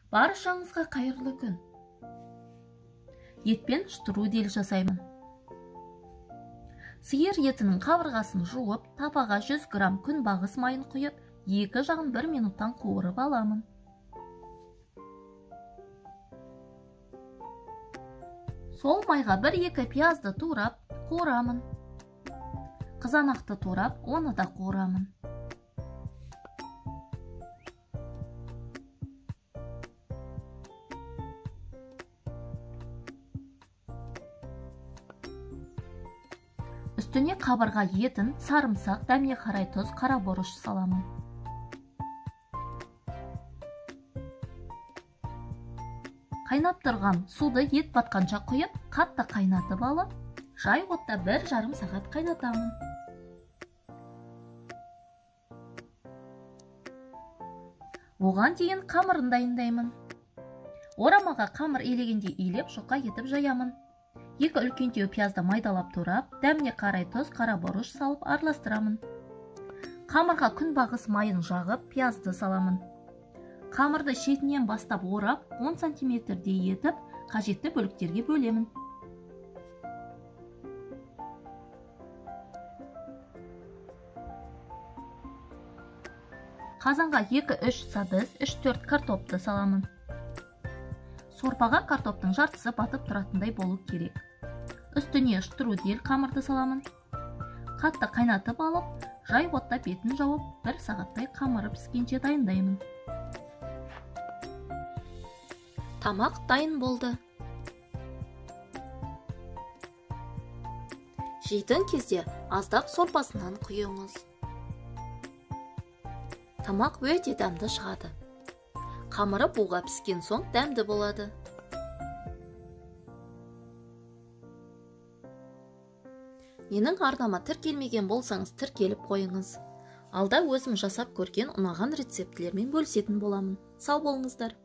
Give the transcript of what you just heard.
Баршаңызға қайырлы күн. Етпен штрудель жасаймын. Сиыр етінің қабырғасын жуып, табаға 100 грамм күнбағыс майын құйып, 2 жағын 1 минуттан қуырып аламын. Сол майға 1-2 пиязды турап, қуырамын. Қызанақты турап, оны да қуырамын. Үстіне қабырға етін, сарымсақ, дәмге қарай тұз, қара бұрыш саламын. Қайнап тұрған суды ет батқанша құйып, қатты қайнатып алып, жай отта 1,5 сағат қайнатамын. Оған дейін қамырын дайындаймын. Орамаға қамыр елегенде илеп, жұқа етіп жаямын. 2 үлкен теу пиязды майдалап турап, дәміне қарай тұз, қара бұрыш салып араластырамын. Қамырға күнбағыс майын жағып, пиязды саламын. Қамырды шетінен бастап орап, 10 сантиметрдей етіп, қажетті бөліктерге бөлемін. Қазанға 2-3 садыз, 3-4 картопты саламын. Сорпаға картоптың жартысы батып тұратындай болу керек. Үстіне штрудель қамырды саламын. Қатты қайнатып алып, жай отта бетін жауып, 1 сағаттай қамыры піскенше дайындаймын. Тамақ дайын болды. Жейтін кезде аздап сорпасынан құйыңыз. Тамақ өте дәмді шығады. Қамыры буға піскен соң дәмді болады. Менің арнама тіркелмеген болсаңыз тіркеліп қойыңыз. Алда өзім жасап көрген ұнаған рецептілермен бөлісетін боламын. Сау болыңыздар.